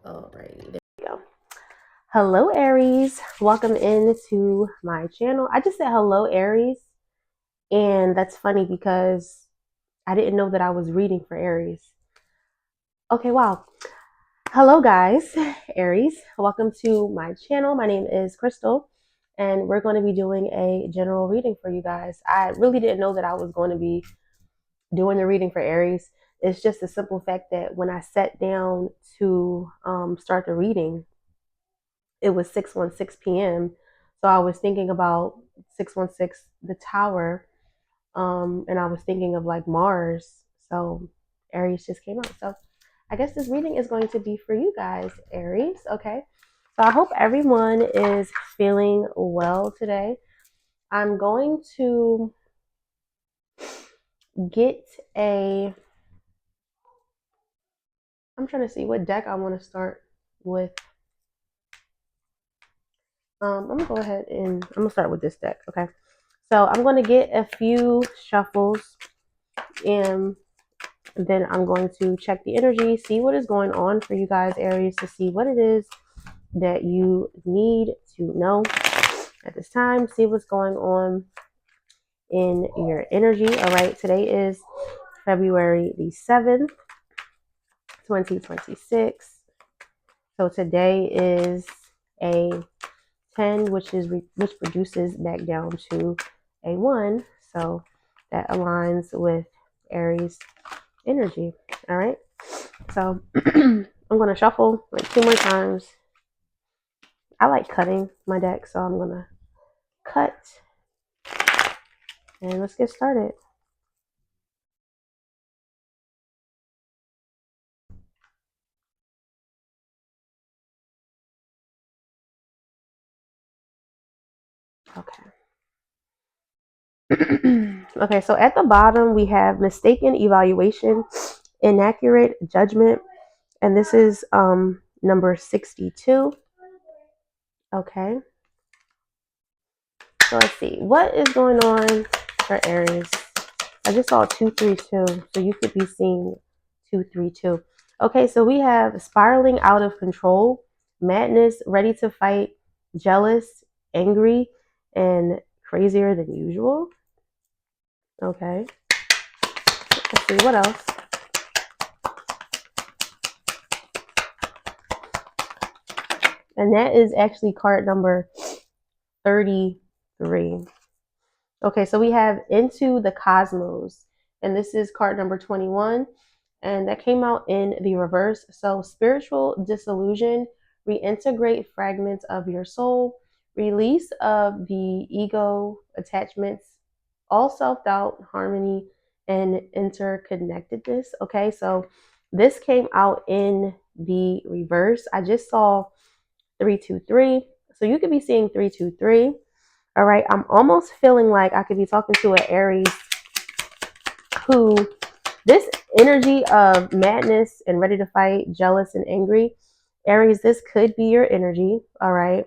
Alrighty, there we go. Hello, Aries. Welcome into my channel. I just said hello, Aries, and that's funny because I didn't know that I was reading for Aries. Okay, wow. Hello, guys, Aries. Welcome to my channel. My name is Crystal, and we're going to be doing a general reading for you guys. I really didn't know that I was going to be doing the reading for Aries. It's just a simple fact that when I sat down to start the reading, it was 6:16 p.m. So I was thinking about 616, the tower, and I was thinking of like Mars. So Aries just came out. So I guess this reading is going to be for you guys, Aries. Okay. So I hope everyone is feeling well today. I'm going to get I'm trying to see what deck I want to start with. I'm gonna go ahead and I'm gonna start with this deck. Okay. So I'm going to get a few shuffles and then I'm going to check the energy, see what is going on for you guys, Aries, to see what it is that you need to know at this time. See what's going on in your energy. All right, today is February the 7th, 2026. So today is a 10, which produces back down to a 1. So that aligns with Aries energy. All right. So I'm going to shuffle like 2 more times. I like cutting my deck, so I'm going to cut and let's get started. Okay. Okay, so at the bottom we have mistaken evaluation, inaccurate judgment, and this is number 62. Okay. So let's see. What is going on for Aries? I just saw 232, so you could be seeing 232. Okay, so we have spiraling out of control, madness, ready to fight, jealous, angry, and crazier than usual. Okay. Let's see what else. And that is actually card number 33. Okay, so we have Into the Cosmos, and this is card number 21, and that came out in the reverse. So spiritual disillusion, reintegrate fragments of your soul, release of the ego attachments, all self-doubt, harmony, and interconnectedness. Okay, so this came out in the reverse. I just saw 323, so you could be seeing 323. All right, I'm almost feeling like I could be talking to an Aries who, this energy of madness and ready to fight, jealous and angry, Aries, this could be your energy. All right,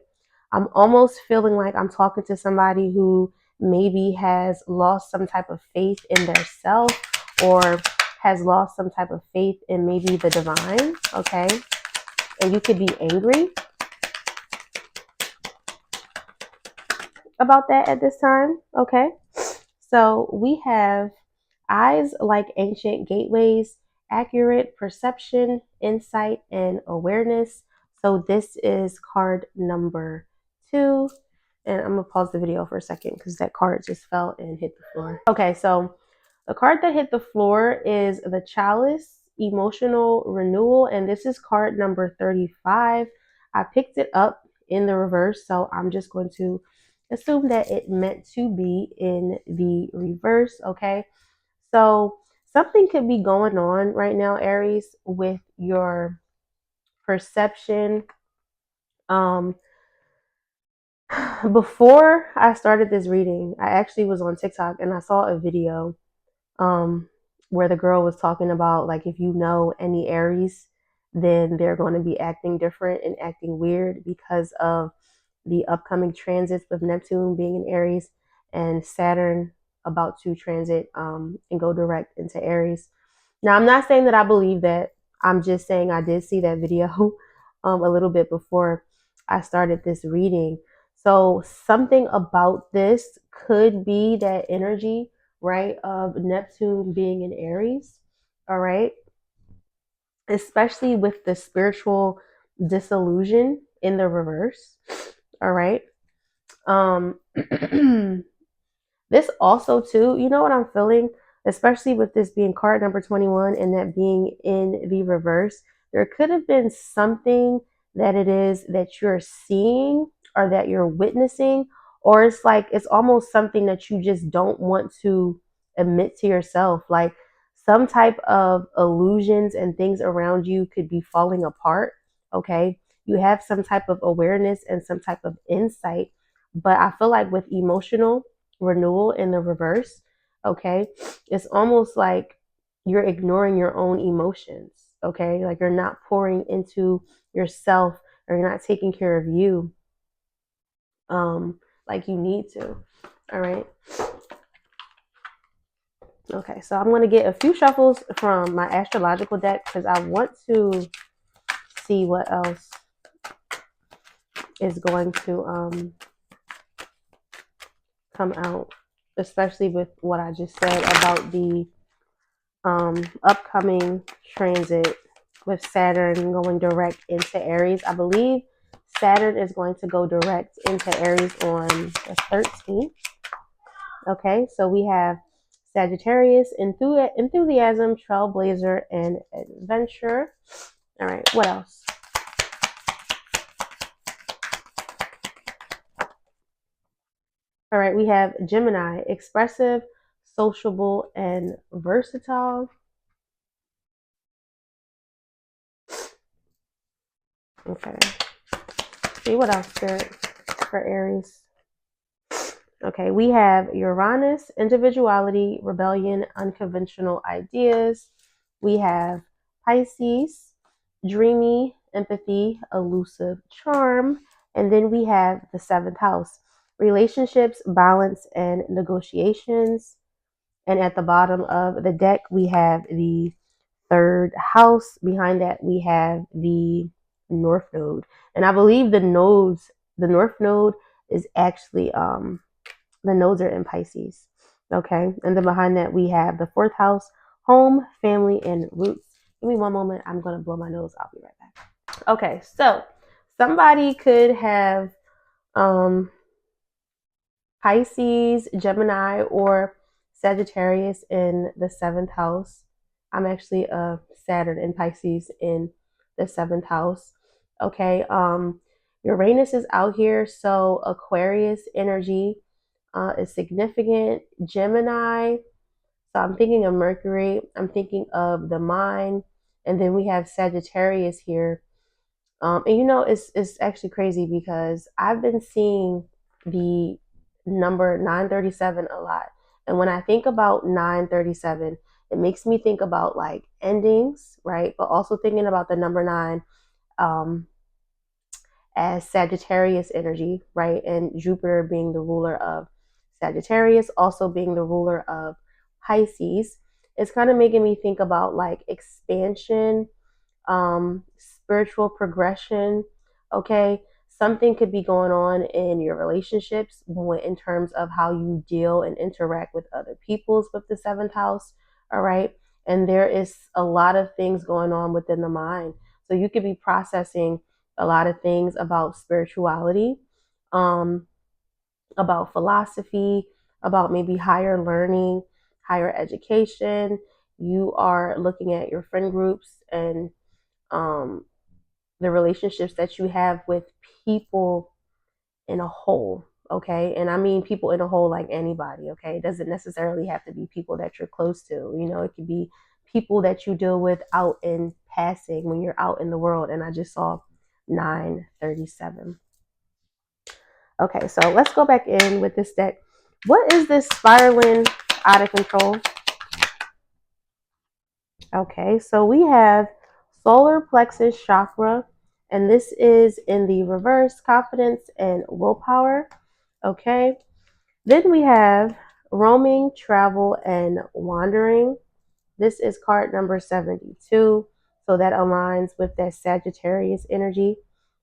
I'm almost feeling like I'm talking to somebody who maybe has lost some type of faith in their self or has lost some type of faith in maybe the divine. Okay, and you could be angry about that at this time. Okay, so we have eyes like ancient gateways, accurate perception, insight, and awareness. So this is card number 2. And I'm going to pause the video for a second because that card just fell and hit the floor. Okay, so the card that hit the floor is the Chalice, emotional renewal. And this is card number 35. I picked it up in the reverse, so I'm just going to assume that it meant to be in the reverse. Okay, so something could be going on right now, Aries, with your perception. Before I started this reading, I actually was on TikTok and I saw a video where the girl was talking about, like, if you know any Aries, then they're going to be acting different and acting weird because of the upcoming transits with Neptune being in Aries and Saturn about to transit and go direct into Aries. Now, I'm not saying that I believe that. I'm just saying I did see that video. a little bit before I started this reading. So something about this could be that energy, right, of Neptune being in Aries. All right. Especially with the spiritual disillusion in the reverse. All right. Um This also too, you know what I'm feeling, especially with this being card number 21 and that being in the reverse, there could have been something that it is that you're seeing or that you're witnessing, or it's like it's almost something that you just don't want to admit to yourself. Like some type of illusions and things around you could be falling apart. Okay. You have some type of awareness and some type of insight, but I feel like with emotional renewal in the reverse, okay, it's almost like you're ignoring your own emotions, okay, like you're not pouring into yourself or you're not taking care of you like you need to. All right. Okay, so I'm going to get a few shuffles from my astrological deck because I want to see what else is going to come out, especially with what I just said about the upcoming transit with Saturn going direct into Aries. I believe Saturn is going to go direct into Aries on the 13th. Okay, so we have Sagittarius, enthusiasm, trailblazer, and adventure. All right, what else? All right, we have Gemini, expressive, sociable, and versatile. Okay, see what else, Spirit, for Aries. Okay, we have Uranus, individuality, rebellion, unconventional ideas. We have Pisces, dreamy, empathy, elusive charm. And then we have the seventh house, relationships, balance, and negotiations. And at the bottom of the deck, we have the third house. Behind that, we have the North Node. And I believe the North Node is actually the nodes are in Pisces. Okay. And then behind that, we have the fourth house, home, family, and roots. Give me one moment. I'm going to blow my nose. I'll be right back. Okay. So somebody could have um, Pisces, Gemini, or Sagittarius in the seventh house. I'm actually a Saturn in Pisces in the seventh house. Okay. Uranus is out here. So Aquarius energy is significant. Gemini, so I'm thinking of Mercury, I'm thinking of the mind, and then we have Sagittarius here. And you know, it's actually crazy because I've been seeing the number 937 a lot. And when I think about 937, it makes me think about like endings, right? But also thinking about the number nine um, as Sagittarius energy, right? And Jupiter being the ruler of Sagittarius, also being the ruler of Pisces. It's kind of making me think about like expansion, spiritual progression. Okay. Something could be going on in your relationships in terms of how you deal and interact with other peoples with the seventh house. All right. And there is a lot of things going on within the mind. So you could be processing a lot of things about spirituality, um, about philosophy, about maybe higher learning, higher education. You are looking at your friend groups and um, the relationships that you have with people in a whole. Okay. And I mean people in a whole like anybody. Okay. It doesn't necessarily have to be people that you're close to. You know, it could be people that you deal with out in passing when you're out in the world. And I just saw 937. Okay, so let's go back in with this deck. What is this spiraling out of control? Okay, so we have solar plexus chakra, and this is in the reverse, confidence and willpower. Okay, then we have roaming, travel, and wandering. This is card number 72. So So that aligns with that Sagittarius energy.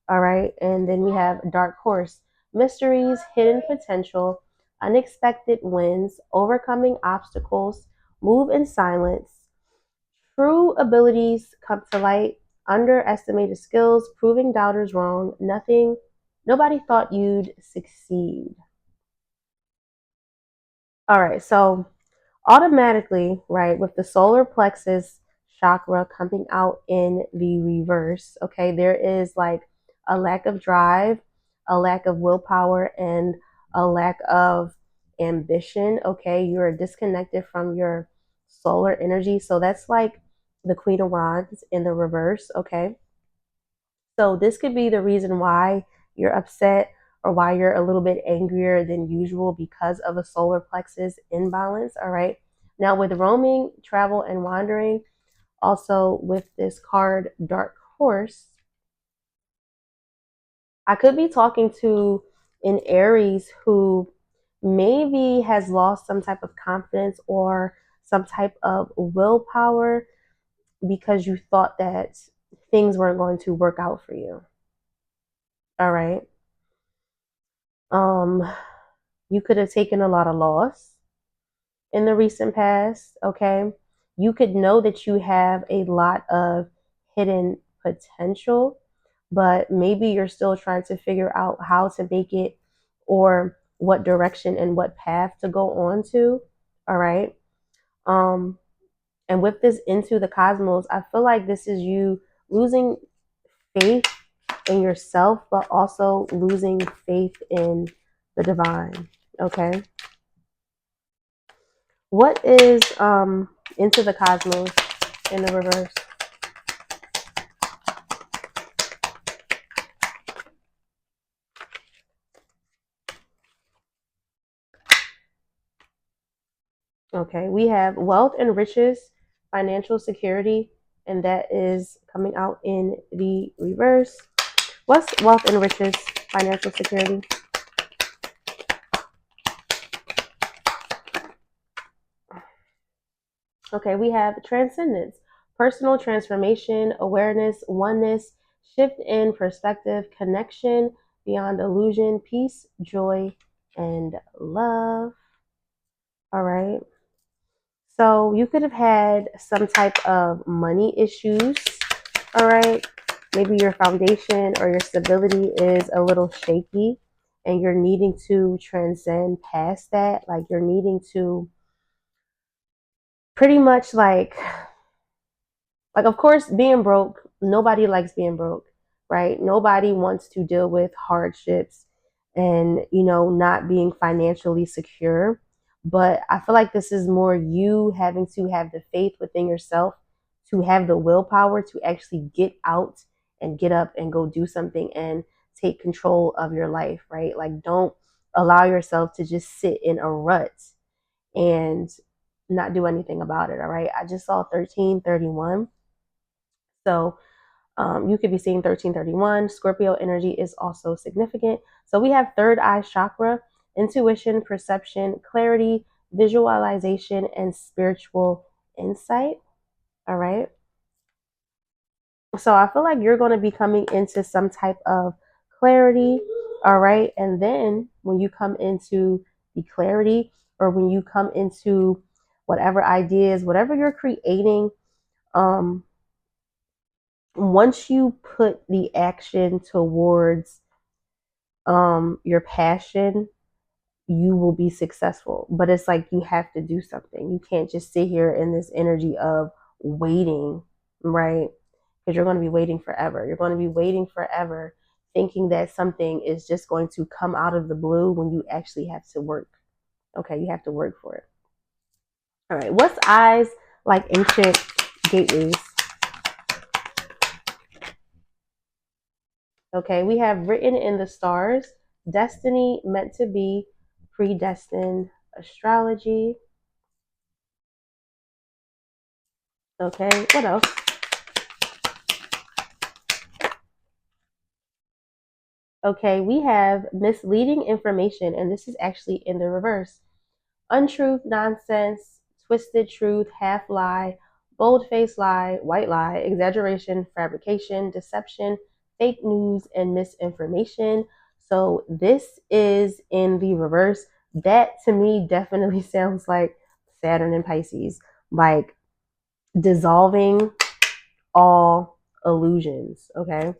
All right. And then we have dark horse, mysteries, hidden potential, unexpected wins, overcoming obstacles, move in silence, true abilities come to light, underestimated skills, proving doubters wrong, nobody thought you'd succeed. All right, so automatically, right, with the solar plexus chakra coming out in the reverse, okay, there is like a lack of drive, a lack of willpower, and a lack of ambition, okay? You're disconnected from your solar energy. So that's like the Queen of Wands in the reverse, okay? So this could be the reason why you're upset or why you're a little bit angrier than usual because of a solar plexus imbalance, all right? Now with roaming, travel, and wandering, also with this card, Dark Horse, I could be talking to an Aries who maybe has lost some type of confidence or some type of willpower because you thought that things weren't going to work out for you. All right. Um, you could have taken a lot of loss in the recent past, okay? You could know that you have a lot of hidden potential, but maybe you're still trying to figure out how to make it or what direction and what path to go on to, all right? Um, and with this into the cosmos, I feel like this is you losing faith in yourself, but also losing faith in the divine, okay? What is into the cosmos in the reverse? Okay, we have wealth and riches, financial security, and that is coming out in the reverse. What's wealth and riches, financial security? Okay, we have transcendence, personal transformation, awareness, oneness, shift in perspective, connection beyond illusion, peace, joy, and love. All right. So you could have had some type of money issues. All right. Maybe your foundation or your stability is a little shaky and you're needing to transcend past that. Like you're needing to pretty much like, of course, being broke, nobody likes being broke, right? Nobody wants to deal with hardships and, not being financially secure. But I feel like this is more you having to have the faith within yourself to have the willpower to actually get out and get up and go do something and take control of your life, right? Like, don't allow yourself to just sit in a rut and not do anything about it, all right? I just saw 1331. So you could be seeing 1331. Scorpio energy is also significant. So we have third eye chakra, intuition, perception, clarity, visualization, and spiritual insight. All right. So I feel like you're going to be coming into some type of clarity. All right. And then when you come into the clarity or when you come into whatever ideas, whatever you're creating, um, once you put the action towards your passion, you will be successful. But it's like you have to do something. You can't just sit here in this energy of waiting, right? Because you're going to be waiting forever. You're going to be waiting forever thinking that something is just going to come out of the blue when you actually have to work. Okay, you have to work for it. All right, what's eyes like ancient gateways? Okay, we have written in the stars, destiny, meant to be, predestined, astrology. Okay, what else? Okay, we have misleading information, and this is actually in the reverse. Untruth, nonsense, twisted truth, half lie, bold-faced lie, white lie, exaggeration, fabrication, deception, fake news, and misinformation. So this is in the reverse. That to me definitely sounds like Saturn and Pisces, like dissolving all illusions. Okay.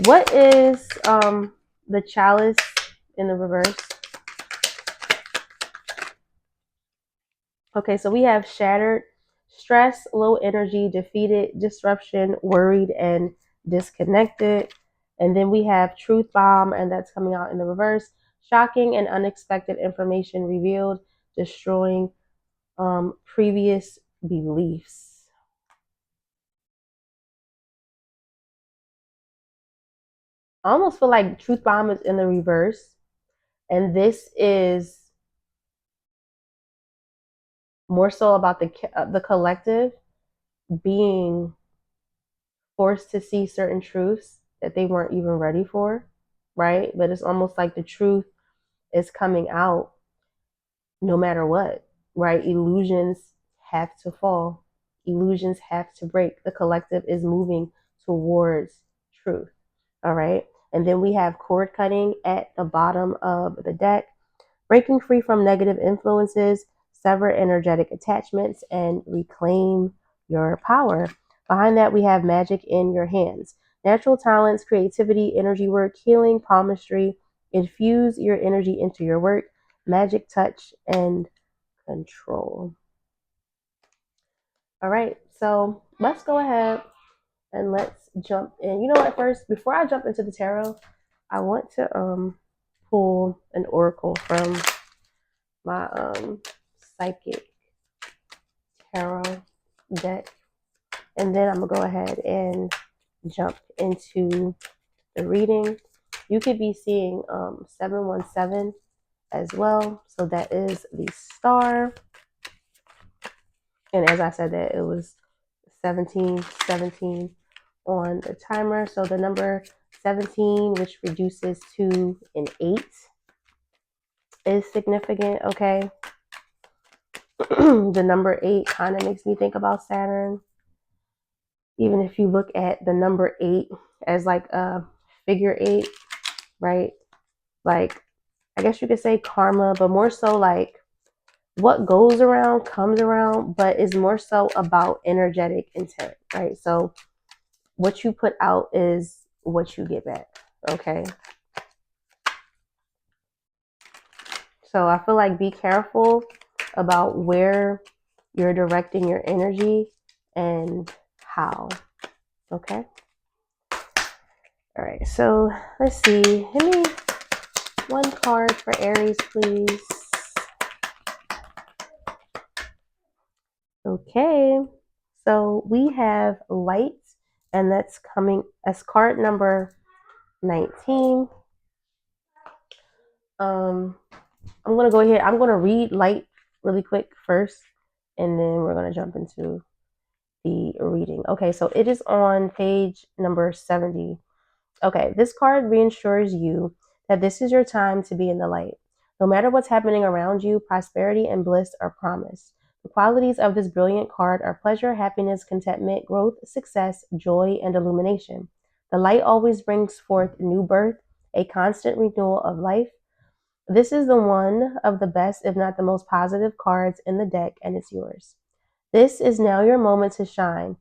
What is the chalice in the reverse? Okay, so we have shattered, stress, low energy, defeated, disruption, worried, and disconnected. And then we have truth bomb, and that's coming out in the reverse. Shocking and unexpected information revealed, destroying previous beliefs. I almost feel like truth bomb is in the reverse, and this is more so about the collective being forced to see certain truths that they weren't even ready for, right? But it's almost like the truth is coming out no matter what, right? Illusions have to fall, illusions have to break. The collective is moving towards truth, all right? And then we have cord cutting at the bottom of the deck, breaking free from negative influences, sever energetic attachments, and reclaim your power. Behind that, we have magic in your hands. Natural talents, creativity, energy work, healing, palmistry. Infuse your energy into your work, magic touch, and control. All right, so let's go ahead and let's jump in. You know what, first, before I jump into the tarot, I want to pull an oracle from my psychic tarot deck, and then I'm gonna go ahead and jump into the reading. You could be seeing 717 as well, so that is the star, and as I said that it was 1717 on the timer. So the number 17, which reduces to an 8, is significant. Okay. The number 8 kind of makes me think about Saturn. Even if you look at the number 8 as like a figure 8, right? Like, I guess you could say karma, but more so like what goes around comes around, but is more so about energetic intent, right? So what you put out is what you get back, okay? So I feel like be careful about where you're directing your energy and how, okay? All right, so let's see. Give me one card for Aries, please. Okay, so we have light, and that's coming as card number 19. I'm going to go ahead. I'm going to read light really quick first, and then we're going to jump into the reading. Okay, so it is on page number 70. Okay, this card reassures you that this is your time to be in the light. No matter what's happening around you, prosperity and bliss are promised. The qualities of this brilliant card are pleasure, happiness, contentment, growth, success, joy, and illumination. The light always brings forth new birth, a constant renewal of life. This is the one of the best, if not the most positive cards in the deck, and it's yours. This is now your moment to shine.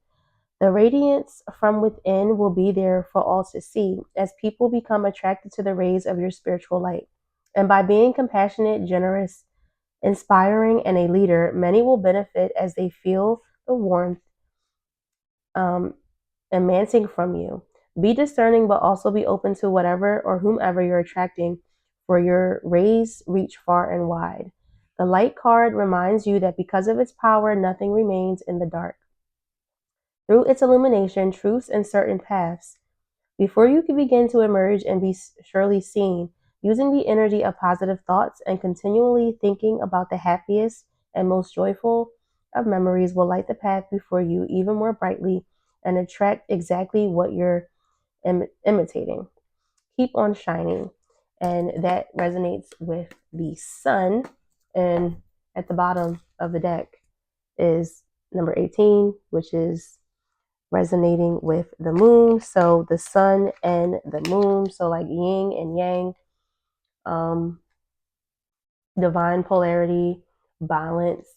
The radiance from within will be there for all to see as people become attracted to the rays of your spiritual light. And by being compassionate, generous, inspiring, and a leader, many will benefit as they feel the warmth emanating from you. Be discerning, but also be open to whatever or whomever you're attracting, for your rays reach far and wide. The light card reminds you that because of its power, nothing remains in the dark. Through its illumination, truths and certain paths, before you can begin to emerge and be surely seen, using the energy of positive thoughts and continually thinking about the happiest and most joyful of memories will light the path before you even more brightly and attract exactly what you're imitating. Keep on shining. And that resonates with the sun. And at the bottom of the deck is number 18, which is resonating with the moon. So the sun and the moon, so like yin and yang, divine polarity, balance.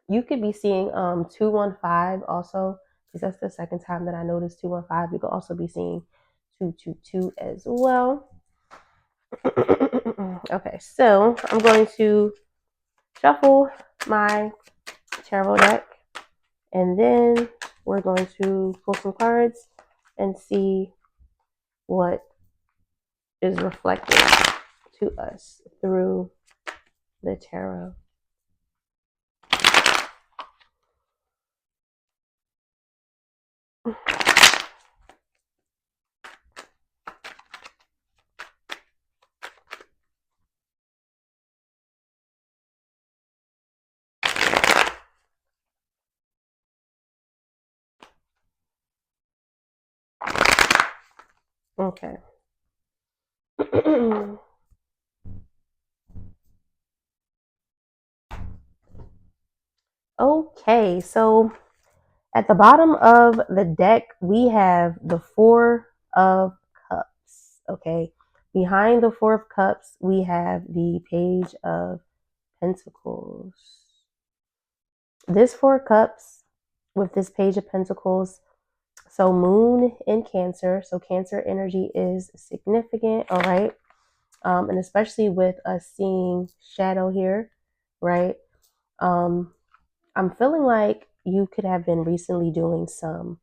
You could be seeing 215 also, because that's the second time that I noticed 215. You could also be seeing 222 as well. Okay, so I'm going to shuffle my tarot deck, and then we're going to pull some cards and see what is reflected to us through the tarot. Okay. Okay, so at the bottom of the deck, we have the Four of Cups. Okay. Behind the Four of Cups, we have the Page of Pentacles. This Four of Cups with this Page of Pentacles, so moon in Cancer. So Cancer energy is significant. All right. And especially with us seeing shadow here, right? I'm feeling like you could have been recently doing some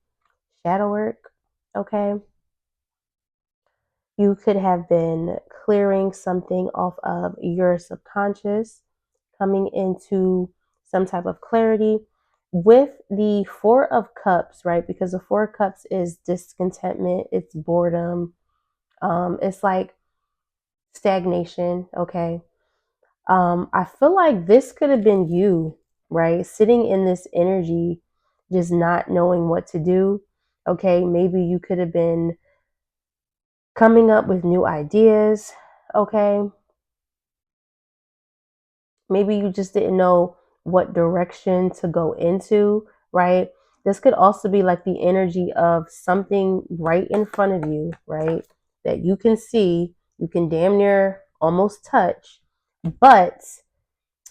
shadow work, okay? You could have been clearing something off of your subconscious, coming into some type of clarity with the Four of Cups, right? Because the Four of Cups is discontentment, it's boredom, it's like stagnation, okay? I feel like this could have been you, right? Sitting in this energy, just not knowing what to do. Okay, maybe you could have been coming up with new ideas. Okay, maybe you just didn't know what direction to go into, right? This could also be like the energy of something right in front of you, right? That you can see, you can damn near almost touch, but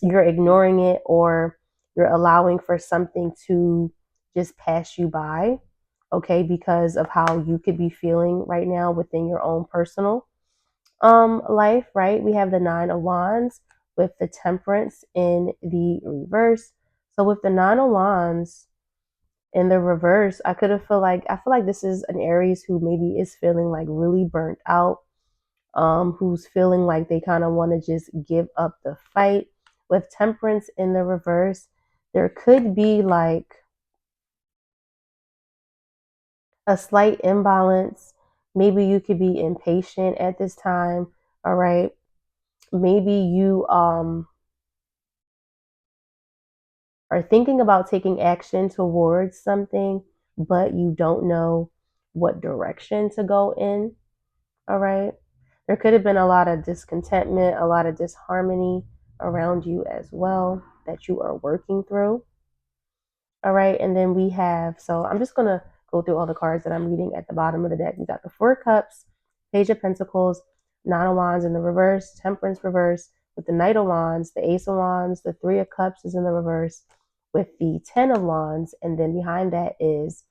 you're ignoring it, or you're allowing for something to just pass you by, okay, because of how you could be feeling right now within your own personal life, right? We have the Nine of Wands with the Temperance in the reverse. So with the Nine of Wands in the reverse, I feel like this is an Aries who maybe is feeling like really burnt out, who's feeling like they kind of want to just give up the fight. With Temperance in the reverse, there could be like a slight imbalance. Maybe you could be impatient at this time. All right. Maybe you are thinking about taking action towards something, but you don't know what direction to go in. All right. There could have been a lot of discontentment, a lot of disharmony around you as well that you are working through. All right. And then we have, so I'm just going to go through all the cards that I'm reading at the bottom of the deck. We got the Four of Cups, Page of Pentacles, Nine of Wands in the reverse, Temperance reverse, with the Knight of Wands, the Ace of Wands, the Three of Cups is in the reverse, with the Ten of Wands. And then behind that is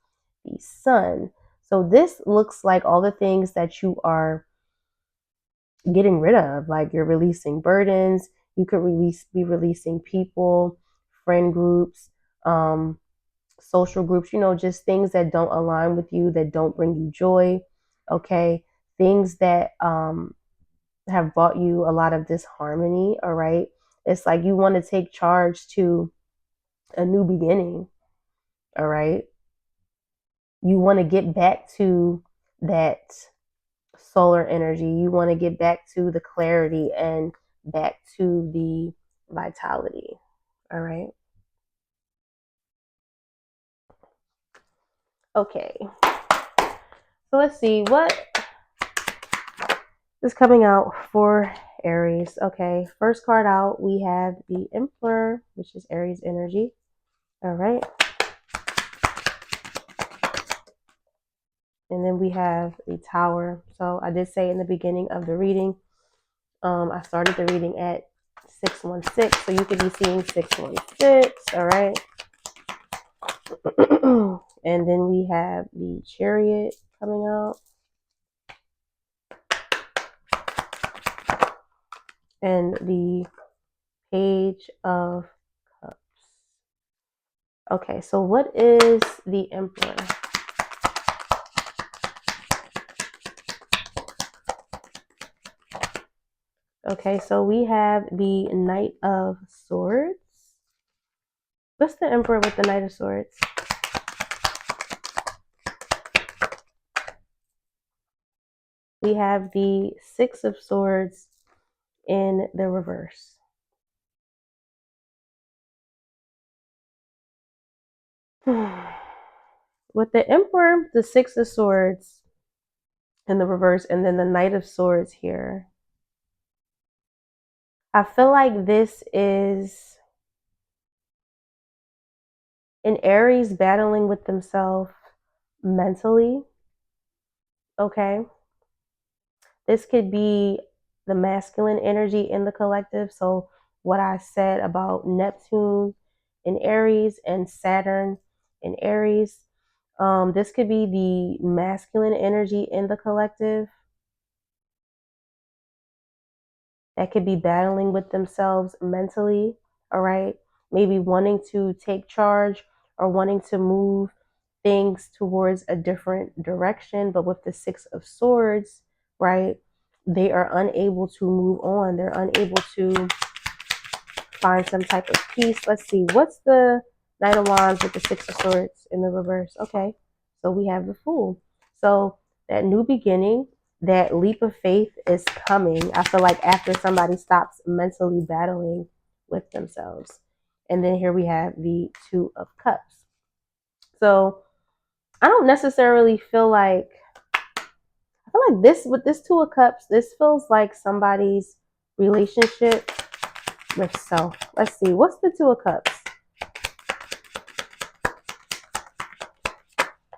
the Sun. So this looks like all the things that you are getting rid of, like you're releasing burdens. You could be releasing people, friend groups, social groups, just things that don't align with you, that don't bring you joy. Okay, things that have brought you a lot of disharmony. All right, it's like you want to take charge to a new beginning. All right, you want to get back to that solar energy. You want to get back to the clarity and back to the vitality. All right. Okay. So let's see what is coming out for Aries. Okay. First card out, we have the Emperor, which is Aries energy. All right. And then we have the Tower. So I did say in the beginning of the reading, I started the reading at 616. So you could be seeing 616. All right. And then we have the Chariot coming out. And the Page of Cups. Okay, so what is the Emperor? Okay, so we have the Knight of Swords. What's the Emperor with the Knight of Swords? We have the Six of Swords in the reverse. With the Emperor, the Six of Swords in the reverse, and then the Knight of Swords here. I feel like this is an Aries battling with themselves mentally. Okay. This could be the masculine energy in the collective. So what I said about Neptune in Aries and Saturn in Aries, this could be the masculine energy in the collective that could be battling with themselves mentally. All right. Maybe wanting to take charge or wanting to move things towards a different direction. But with the Six of Swords, right, they are unable to move on. They're unable to find some type of peace. Let's see. What's the Knight of Wands with the Six of Swords in the reverse? Okay. So we have the Fool. So that new beginning, that leap of faith is coming. I feel like after somebody stops mentally battling with themselves. And then here we have the Two of Cups. So I don't necessarily feel like, I feel like this, with this Two of Cups, this feels like somebody's relationship with self. Let's see, what's the Two of Cups?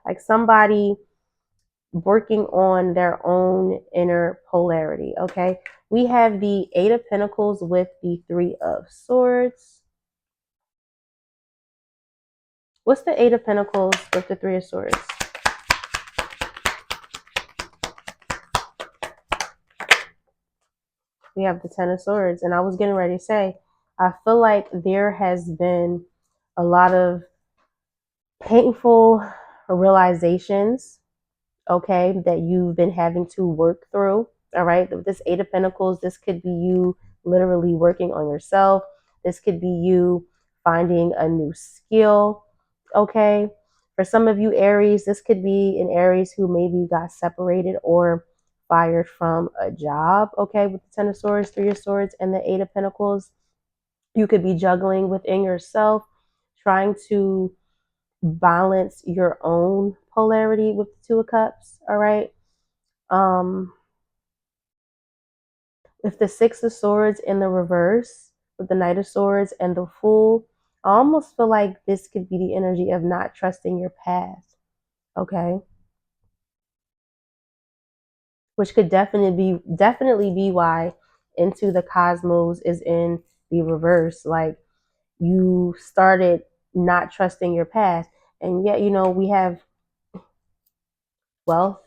Like somebody working on their own inner polarity, okay? We have the Eight of Pentacles with the Three of Swords. What's the Eight of Pentacles with the Three of Swords? We have the Ten of Swords. And I was getting ready to say, I feel like there has been a lot of painful realizations, okay, that you've been having to work through. All right. With this Eight of Pentacles, this could be you literally working on yourself. This could be you finding a new skill. Okay. For some of you Aries, this could be an Aries who maybe got separated or fired from a job. Okay. With the Ten of Swords, Three of Swords, and the Eight of Pentacles, you could be juggling within yourself, trying to balance your own polarity with the Two of Cups. All right. With the Six of Swords in the reverse, with the Knight of Swords and the Fool, I almost feel like this could be the energy of not trusting your path. Okay. Which could definitely be why Into the Cosmos is in the reverse. Like you started not trusting your path. And yet, you know, we have wealth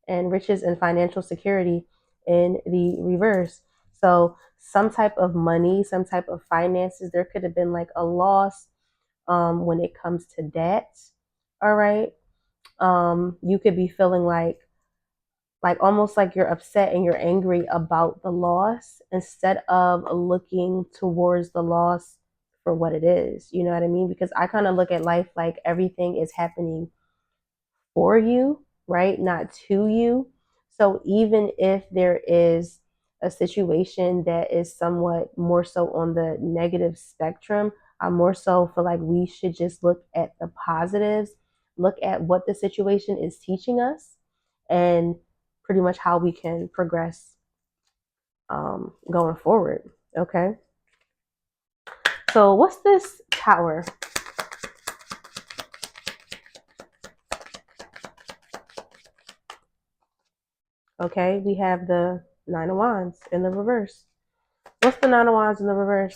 and riches and financial security in the reverse. So some type of money, some type of finances, there could have been like a loss when it comes to debt. All right. You could be feeling like almost like you're upset and you're angry about the loss instead of looking towards the loss for what it is. You know what I mean? Because I kind of look at life like everything is happening for you, right? Not to you. So even if there is a situation that is somewhat more so on the negative spectrum, I more so feel like we should just look at the positives, look at what the situation is teaching us, and pretty much how we can progress going forward. Okay. So what's this Tower? Okay, we have the Nine of Wands in the reverse. What's the Nine of Wands in the reverse?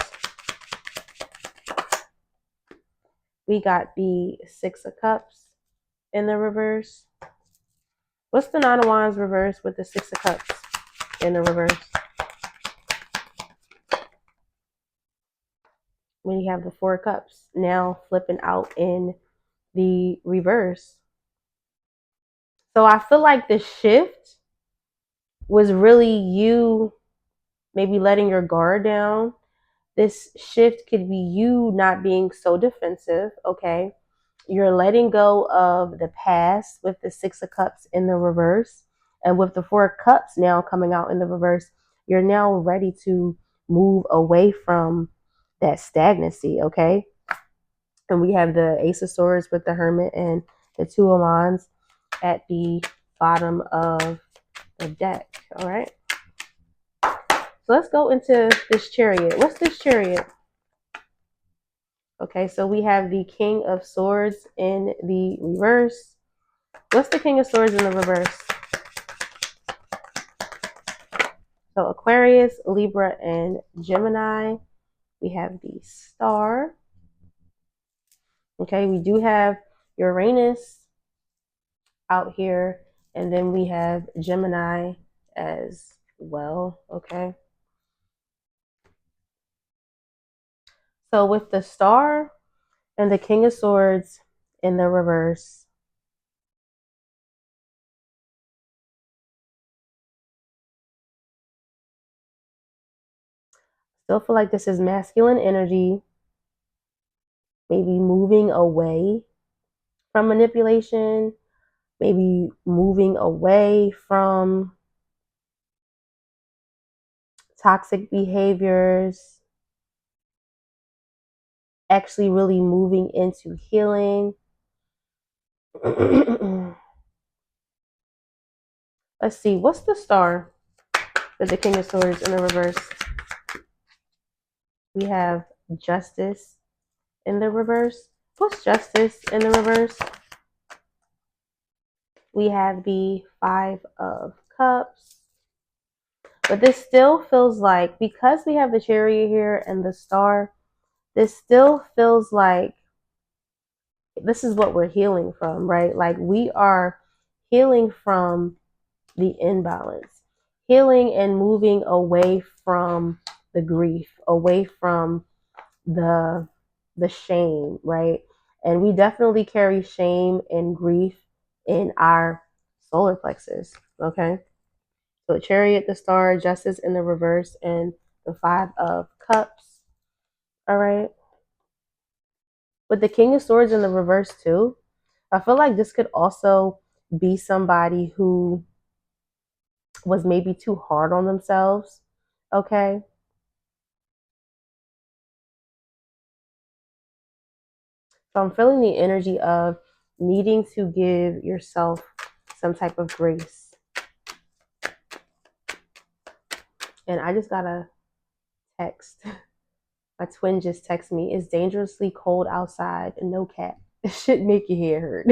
We got the Six of Cups in the reverse. What's the Nine of Wands reverse with the Six of Cups in the reverse? We have the Four of Cups now flipping out in the reverse. So I feel like the shift was really you maybe letting your guard down. This shift could be you not being so defensive, okay? You're letting go of the past with the Six of Cups in the reverse. And with the Four of Cups now coming out in the reverse, you're now ready to move away from that stagnancy, okay? And we have the Ace of Swords with the Hermit and the Two of Wands at the bottom of the deck, all right? So let's go into this Chariot. What's this Chariot? Okay, so we have the King of Swords in the reverse. What's the King of Swords in the reverse? So Aquarius, Libra, and Gemini. We have the Star. Okay, we do have Uranus out here. And then we have Gemini as well. Okay. So with the Star and the King of Swords in the reverse, still feel like this is masculine energy, maybe moving away from manipulation, maybe moving away from toxic behaviors, actually really moving into healing. Let's see, what's the Star with the King of Swords in the reverse? We have Justice in the reverse. What's Justice in the reverse? We have the Five of Cups. But this still feels like, because we have the Chariot here and the Star, this still feels like this is what we're healing from, right? Like we are healing from the imbalance, healing and moving away from the grief, away from the shame, right? And we definitely carry shame and grief in our solar plexus, okay? So Chariot, the Star, Justice in the reverse, and the Five of Cups, all right? With the King of Swords in the reverse too, I feel like this could also be somebody who was maybe too hard on themselves, okay? So I'm feeling the energy of needing to give yourself some type of grace. And I just got a text. My twin just texted me, it's dangerously cold outside and no cap. It should make your hair hurt.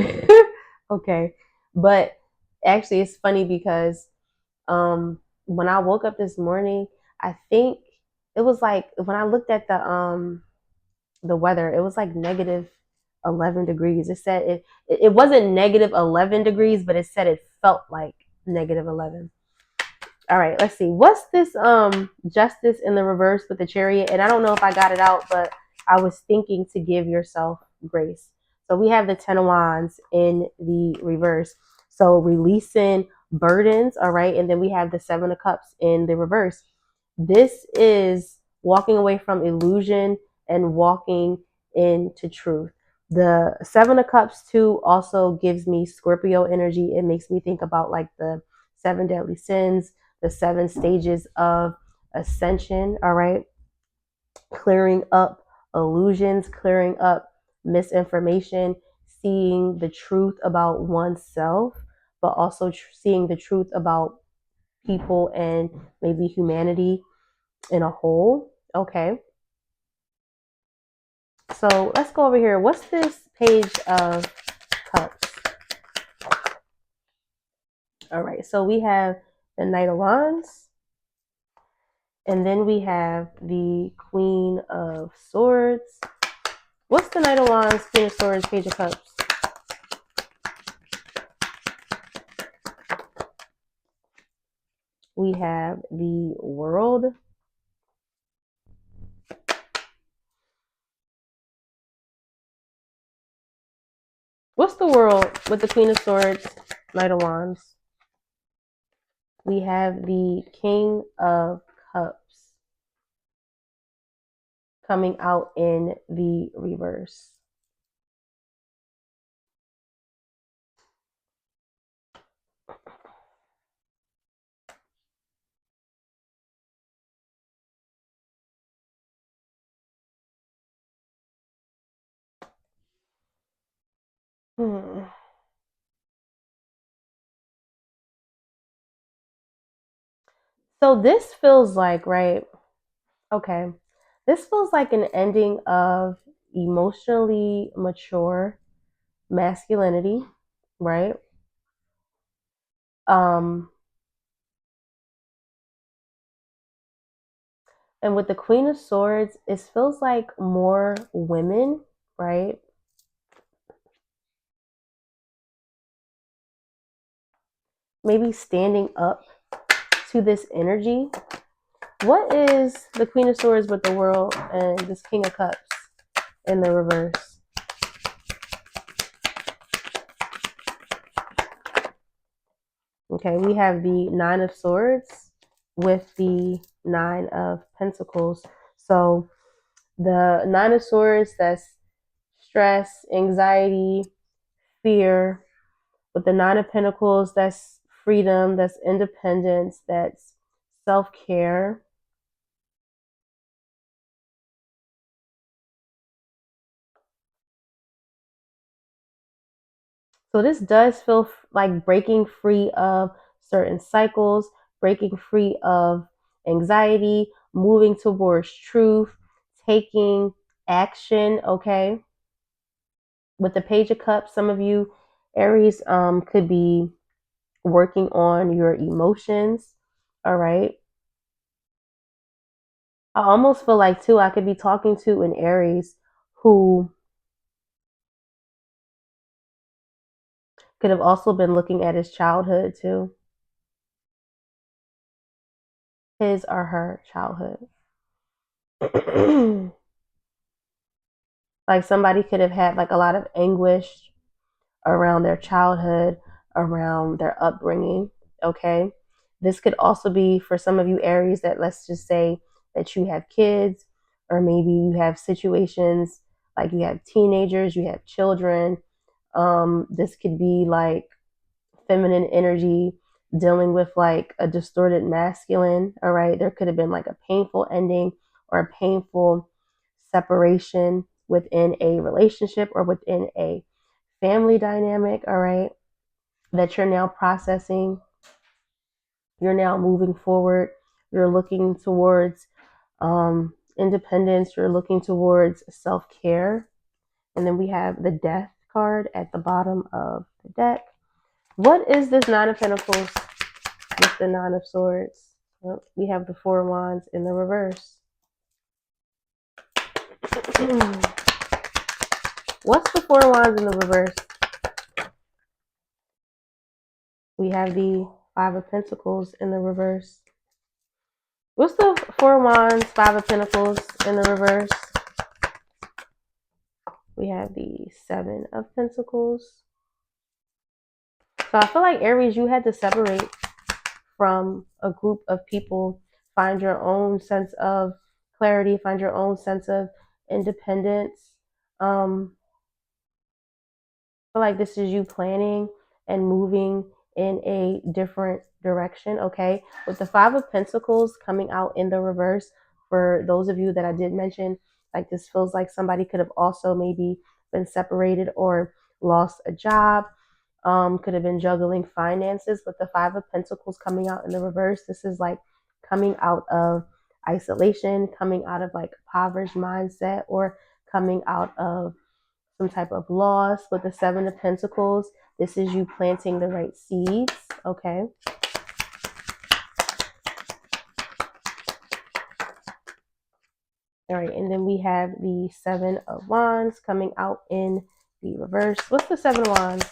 Okay. But actually it's funny because when I woke up this morning, I think it was like when I looked at the weather, it was like negative 11 degrees. It said it wasn't negative 11 degrees, but it said it felt like negative 11. All right, let's see. What's this Justice in the reverse with the Chariot? And I don't know if I got it out, but I was thinking to give yourself grace. So we have the Ten of Wands in the reverse. So releasing burdens, all right? And then we have the Seven of Cups in the reverse. This is walking away from illusion and walking into truth. The Seven of Cups too also gives me Scorpio energy. It makes me think about like the seven deadly sins, the 7 stages of ascension, all right? Clearing up illusions, clearing up misinformation, seeing the truth about oneself, but also seeing the truth about people and maybe humanity in a whole, okay? So let's go over here. What's this Page of Cups? All right, so we have the Knight of Wands. And then we have the Queen of Swords. What's the Knight of Wands, Queen of Swords, Page of Cups? We have the World. What's the World with the Queen of Swords, Knight of Wands? We have the King of Cups coming out in the reverse. So this feels like, right? Okay. This feels like an ending of emotionally mature masculinity, right? Um, and with the Queen of Swords, it feels like more women, right? Maybe standing up to this energy. What is the Queen of Swords with the World and this King of Cups in the reverse? Okay, we have the Nine of Swords with the Nine of Pentacles. So the Nine of Swords, that's stress, anxiety, fear. With the Nine of Pentacles, that's freedom, that's independence, that's self-care. So this does feel like breaking free of certain cycles, breaking free of anxiety, moving towards truth, taking action, okay? With the Page of Cups, some of you, Aries, could be working on your emotions, all right? I almost feel like, too, I could be talking to an Aries who could have also been looking at his childhood, too. His or her childhood. Like somebody could have had like a lot of anguish around their childhood, around their upbringing. Okay. This could also be for some of you Aries that, let's just say that you have kids, or maybe you have situations like you have teenagers, you have children. This could be like feminine energy dealing with like a distorted masculine. All right. There could have been like a painful ending or a painful separation within a relationship or within a family dynamic. All right. That you're now processing. You're now moving forward. You're looking towards independence. You're looking towards self care. And then we have the Death card at the bottom of the deck. What is this Nine of Pentacles with the Nine of Swords? Well, we have the Four of Wands in the reverse. What's the Four of Wands in the reverse? We have the Five of Pentacles in the reverse. What's the Four of Wands, Five of Pentacles in the reverse? We have the Seven of Pentacles. So I feel like Aries, you had to separate from a group of people, find your own sense of clarity, find your own sense of independence. I feel like this is you planning and moving in a different direction, okay? With the Five of Pentacles coming out in the reverse, for those of you that I did mention, like this feels like somebody could have also maybe been separated or lost a job, could have been juggling finances. With the Five of Pentacles coming out in the reverse, this is like coming out of isolation, coming out of like impoverished mindset, or coming out of some type of loss. With the Seven of Pentacles, this is you planting the right seeds, okay? All right, and then we have the Seven of Wands coming out in the reverse. What's the Seven of Wands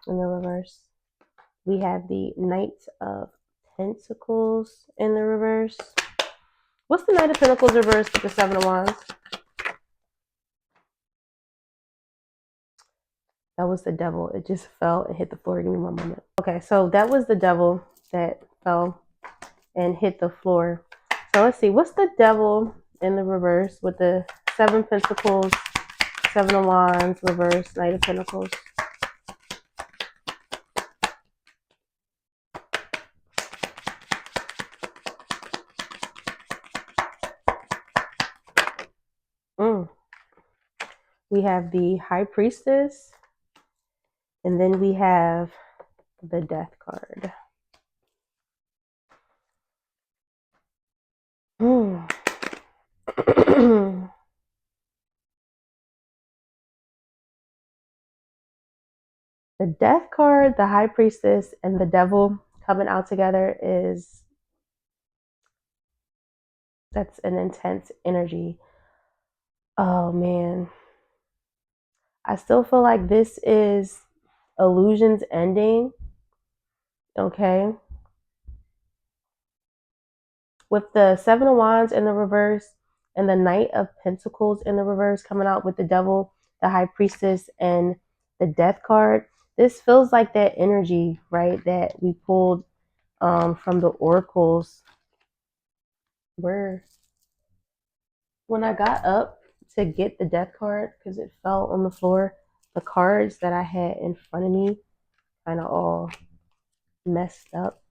in the reverse? We have the Knight of Pentacles in the reverse. What's the Knight of Pentacles reverse with the Seven of Wands? That was the Devil. It just fell and hit the floor. Give me 1 moment. Okay, so that was the Devil that fell and hit the floor. So let's see. What's the Devil in the reverse with the Seven Pentacles, Seven of Wands, reverse, Knight of Pentacles? We have the High Priestess, and then we have the Death card. The Death card, the High Priestess, and the Devil coming out together that's an intense energy. Oh man. I still feel like this is illusions ending. Okay. With the Seven of Wands in the reverse and the Knight of Pentacles in the reverse coming out with the Devil, the High Priestess, and the Death card. This feels like that energy, right, that we pulled from the oracles, where when I got up to get the Death card, because it fell on the floor, the cards that I had in front of me kind of all messed up.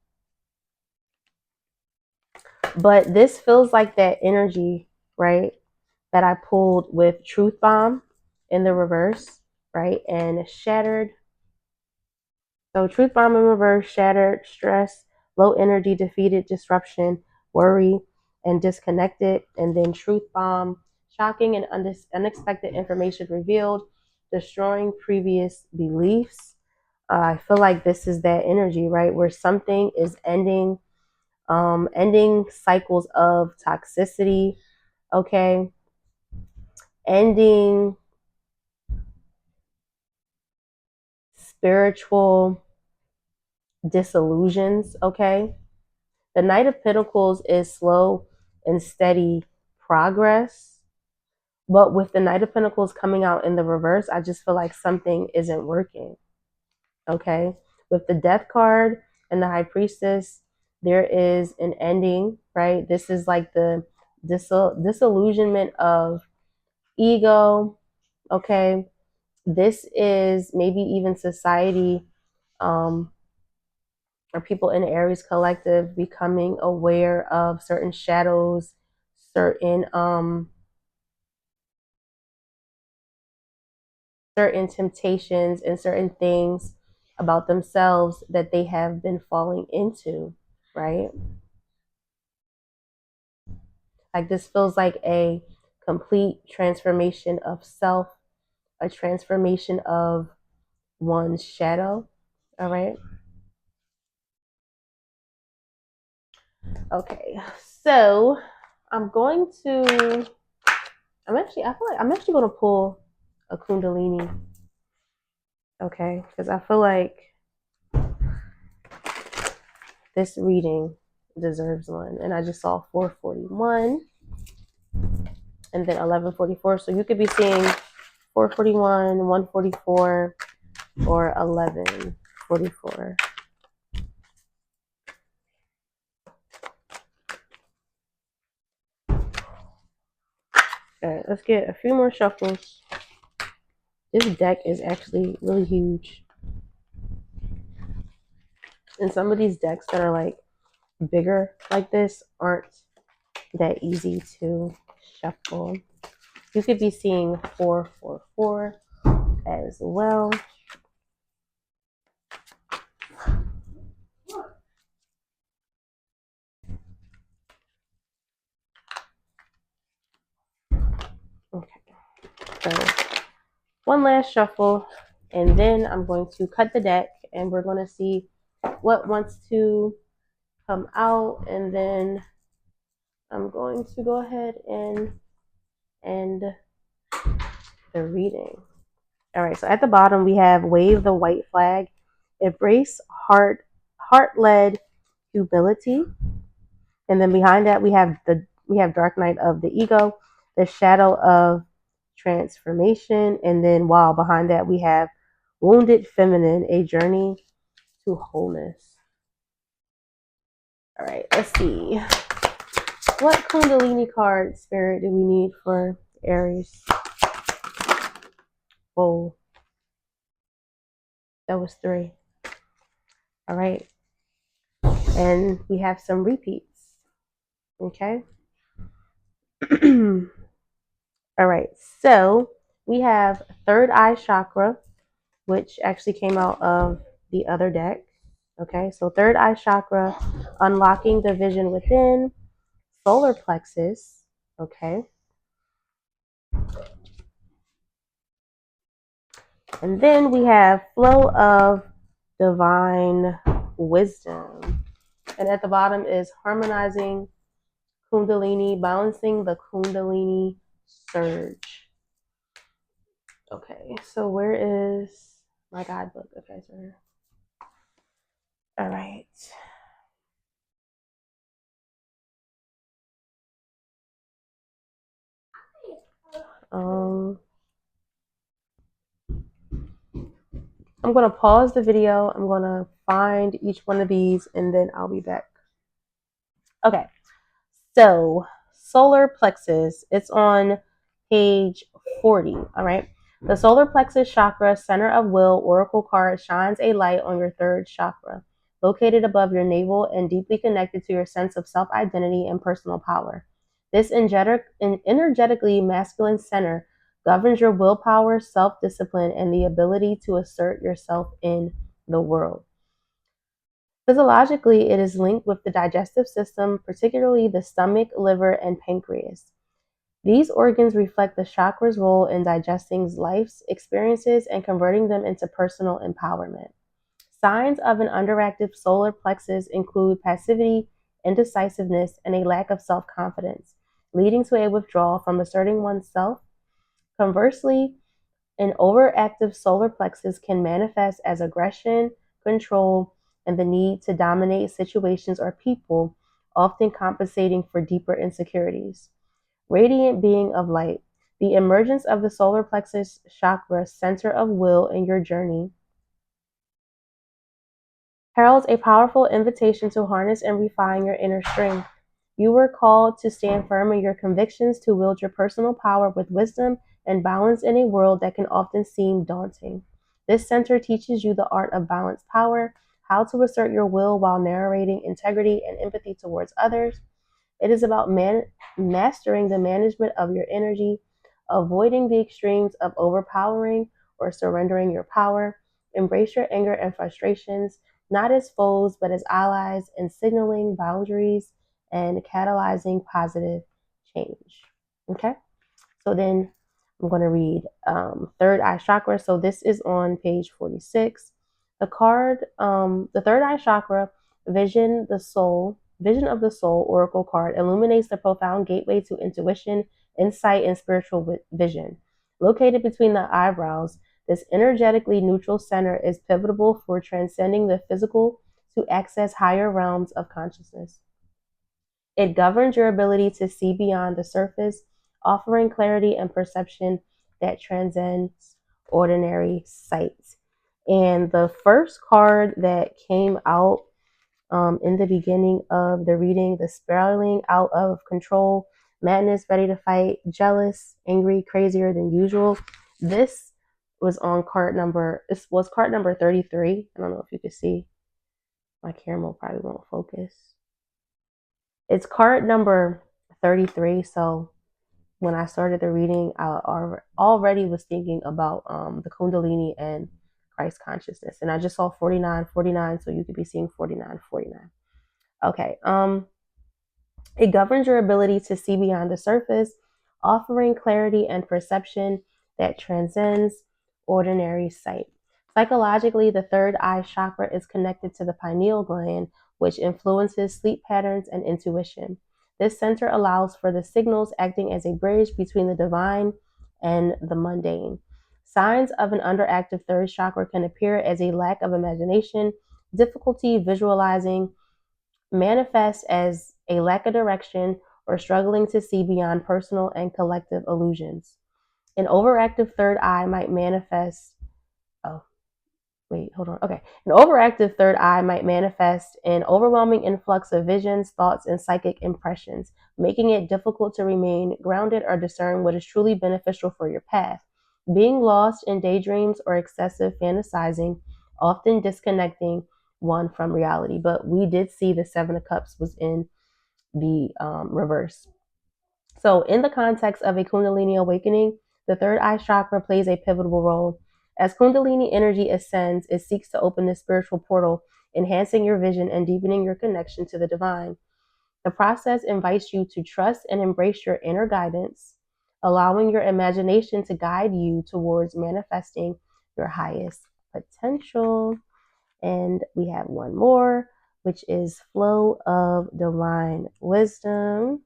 But this feels like that energy, right, that I pulled with Truth Bomb in the reverse, right, and Shattered. So Truth Bomb in reverse, Shattered, Stress, Low Energy, Defeated, Disruption, Worry, and Disconnected. And then Truth Bomb, Shocking and Unexpected Information Revealed, Destroying Previous Beliefs. I feel like this is that energy, right, where something is ending cycles of toxicity, okay, ending spiritual disillusions, okay. The Knight of Pentacles is slow and steady progress, but with the Knight of Pentacles coming out in the reverse, I just feel like something isn't working, okay. With the Death card and the High Priestess, there is an ending, right? This is like the disillusionment of ego, okay. This is maybe even society, or people in the Aries collective becoming aware of certain shadows, certain certain temptations and certain things about themselves that they have been falling into, right? Like this feels like a complete transformation of self, a transformation of one's shadow. All right. Okay. So I feel like I'm actually going to pull a Kundalini. Okay. Because I feel like this reading deserves one. And I just saw 441 and then 1144. So you could be seeing 441, 144, or 1144. All right, let's get a few more shuffles. This deck is actually really huge. And some of these decks that are like bigger like this aren't that easy to shuffle. You could be seeing 444 as well. Okay, so one last shuffle, and then I'm going to cut the deck, and we're going to see what wants to come out, and then I'm going to go ahead and end the reading. All right, so at the bottom we have wave the white flag, embrace heart-led humility, and then behind that we have dark night of the ego, the shadow of transformation, and then wow, behind that we have wounded feminine, a journey to wholeness. All right, let's see. What Kundalini card spirit do we need for Aries? Oh, that was 3. All right. And we have some repeats. Okay. All right. So we have third eye chakra, which actually came out of the other deck. Okay. So third eye chakra, unlocking the vision within, solar plexus. Okay. And then we have flow of divine wisdom. And at the bottom is harmonizing Kundalini, balancing the Kundalini surge. Okay, so where is my guidebook? Okay, so here. All right. I'm going to pause the video. I'm going to find each one of these and then I'll be back. Okay, so solar plexus, it's on page 40. All right. The solar plexus chakra, center of will, oracle card, shines a light on your third chakra, located above your navel and deeply connected to your sense of self-identity and personal power. This energetically masculine center governs your willpower, self-discipline, and the ability to assert yourself in the world. Physiologically, it is linked with the digestive system, particularly the stomach, liver, and pancreas. These organs reflect the chakra's role in digesting life's experiences and converting them into personal empowerment. Signs of an underactive solar plexus include passivity, indecisiveness, and a lack of self-confidence, leading to a withdrawal from asserting oneself. Conversely, an overactive solar plexus can manifest as aggression, control, and the need to dominate situations or people, often compensating for deeper insecurities. Radiant being of light. The emergence of the solar plexus chakra, center of will in your journey, heralds a powerful invitation to harness and refine your inner strength. You were called to stand firm in your convictions, to wield your personal power with wisdom and balance in a world that can often seem daunting. This center teaches you the art of balanced power, how to assert your will while narrating integrity and empathy towards others. It is about mastering the management of your energy, avoiding the extremes of overpowering or surrendering your power. Embrace your anger and frustrations, not as foes, but as allies in signaling boundaries and catalyzing positive change. Okay, so then I'm going to read third eye chakra. So this is on page 46. The card, the third eye chakra, vision of the soul oracle card, illuminates the profound gateway to intuition, insight, and spiritual vision. Located between the eyebrows, this energetically neutral center is pivotal for transcending the physical to access higher realms of consciousness. It governs your ability to see beyond the surface, offering clarity and perception that transcends ordinary sight. And the first card that came out in the beginning of the reading, the spiraling out of control, madness, ready to fight, jealous, angry, crazier than usual. This was card number 33. I don't know if you can see. My camera probably won't focus. It's card number 33. So when I started the reading, I already was thinking about the Kundalini and Christ consciousness. And I just saw 49, so you could be seeing 49. Okay. It governs your ability to see beyond the surface, offering clarity and perception that transcends ordinary sight. Psychologically, the third eye chakra is connected to the pineal gland, which influences sleep patterns and intuition. This center allows for the signals acting as a bridge between the divine and the mundane. Signs of an underactive third chakra can appear as a lack of imagination, difficulty visualizing, manifest as a lack of direction, or struggling to see beyond personal and collective illusions. An overactive third eye might manifest. Oh, wait, hold on. Okay. An overactive third eye might manifest an overwhelming influx of visions, thoughts, and psychic impressions, making it difficult to remain grounded or discern what is truly beneficial for your path. Being lost in daydreams or excessive fantasizing, often disconnecting one from reality. But we did see the Seven of Cups was in the reverse. So, in the context of a Kundalini awakening, the third eye chakra plays a pivotal role. As Kundalini energy ascends, it seeks to open the spiritual portal, enhancing your vision and deepening your connection to the divine. The process invites you to trust and embrace your inner guidance, allowing your imagination to guide you towards manifesting your highest potential. And we have one more, which is Flow of Divine Wisdom.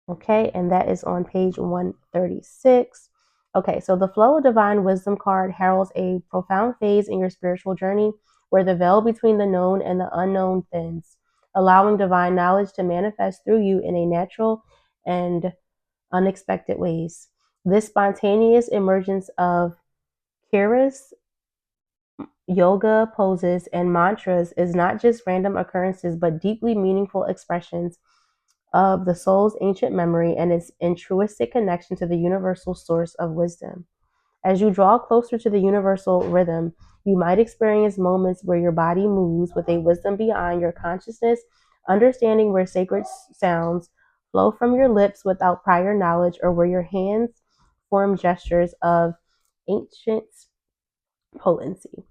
Okay, and that is on page 136. Okay, so the Flow of Divine Wisdom card heralds a profound phase in your spiritual journey where the veil between the known and the unknown thins, allowing divine knowledge to manifest through you in a natural and unexpected ways. This spontaneous emergence of Kira's yoga poses and mantras is not just random occurrences, but deeply meaningful expressions of the soul's ancient memory and its intrinsic connection to the universal source of wisdom. As you draw closer to the universal rhythm, you might experience moments where your body moves with a wisdom beyond your consciousness, understanding where sacred sounds flow from your lips without prior knowledge, or where your hands form gestures of ancient potency.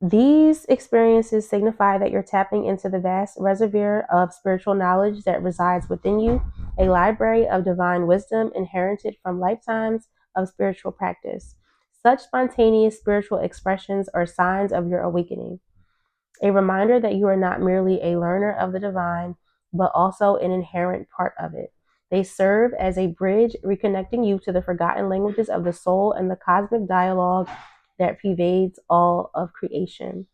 These experiences signify that you're tapping into the vast reservoir of spiritual knowledge that resides within you, a library of divine wisdom inherited from lifetimes of spiritual practice. Such spontaneous spiritual expressions are signs of your awakening, a reminder that you are not merely a learner of the divine, but also an inherent part of it. They serve as a bridge, reconnecting you to the forgotten languages of the soul and the cosmic dialogue that pervades all of creation.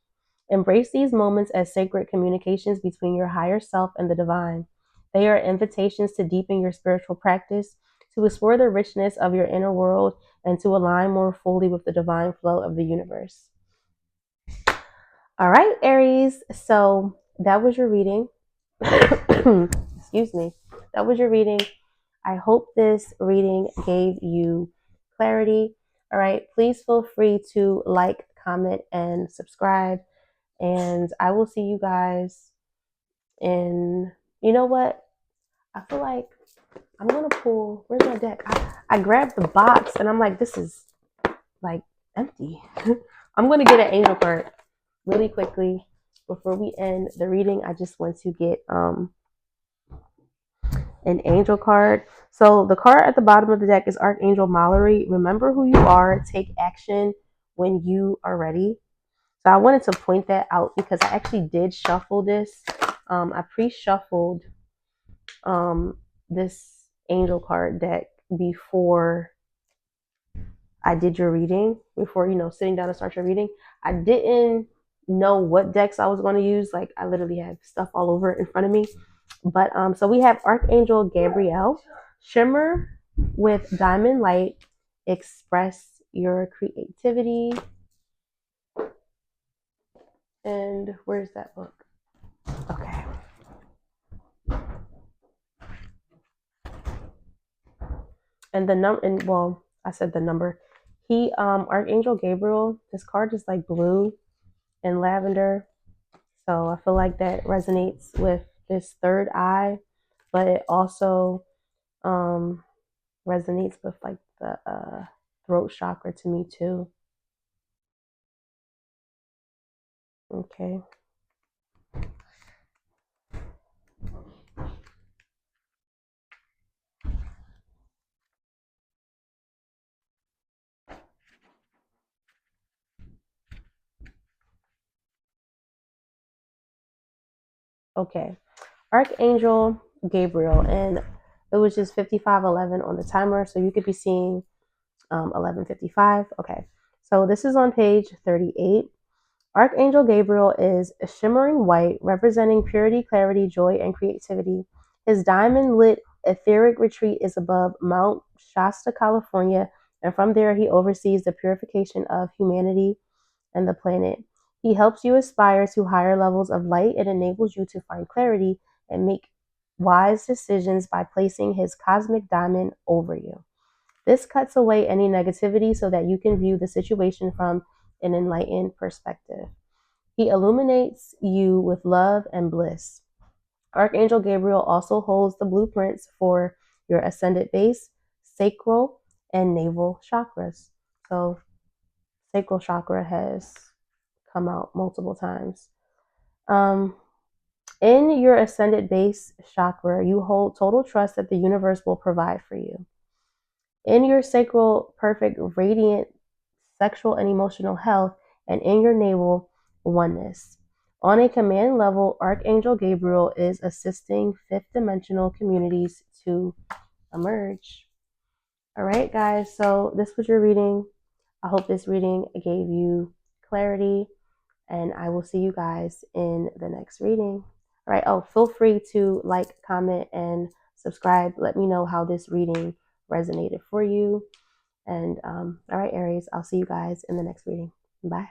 Embrace these moments as sacred communications between your higher self and the divine. They are invitations to deepen your spiritual practice, to explore the richness of your inner world, and to align more fully with the divine flow of the universe. All right, Aries. So that was your reading. Excuse me. That was your reading. I hope this reading gave you clarity. All right. Please feel free to like, comment, and subscribe. And I will see you guys in, you know what? I feel like I'm going to pull, where's my deck? I grabbed the box and I'm like, this is like empty. I'm going to get an angel card really quickly before we end the reading. I just want to get an angel card. So the card at the bottom of the deck is Archangel Mallory. Remember who you are. Take action when you are ready. So I wanted to point that out because I actually did shuffle this. I pre-shuffled this angel card deck before I did your reading, before, sitting down to start your reading. I didn't know what decks I was going to use. Like, I literally have stuff all over in front of me. But so we have Archangel Gabriel, Shimmer with Diamond Light, Express Your Creativity. And where's that book? Okay. And the number, and well, I said the number. Archangel Gabriel, this card is like blue and lavender. So I feel like that resonates with this third eye, but it also resonates with like the throat chakra to me too. Okay. Okay. Archangel Gabriel, and it was just 5511 on the timer, so you could be seeing 1155. Okay, so this is on page 38. Archangel Gabriel is a shimmering white, representing purity, clarity, joy, and creativity. His diamond lit etheric retreat is above Mount Shasta, California, and from there he oversees the purification of humanity and the planet. He helps you aspire to higher levels of light and enables you to find clarity and make wise decisions by placing his cosmic diamond over you. This cuts away any negativity so that you can view the situation from an enlightened perspective. He illuminates you with love and bliss. Archangel Gabriel also holds the blueprints for your ascended base, sacral, and navel chakras. So, sacral chakra has come out multiple times. In your ascended base chakra, you hold total trust that the universe will provide for you. In your sacral, perfect, radiant sexual and emotional health, and in your navel, oneness. On a command level, Archangel Gabriel is assisting fifth dimensional communities to emerge. All right, guys, so this was your reading. I hope this reading gave you clarity, and I will see you guys in the next reading. All right, oh, feel free to like, comment, and subscribe. Let me know how this reading resonated for you. And all right, Aries, I'll see you guys in the next reading. Bye.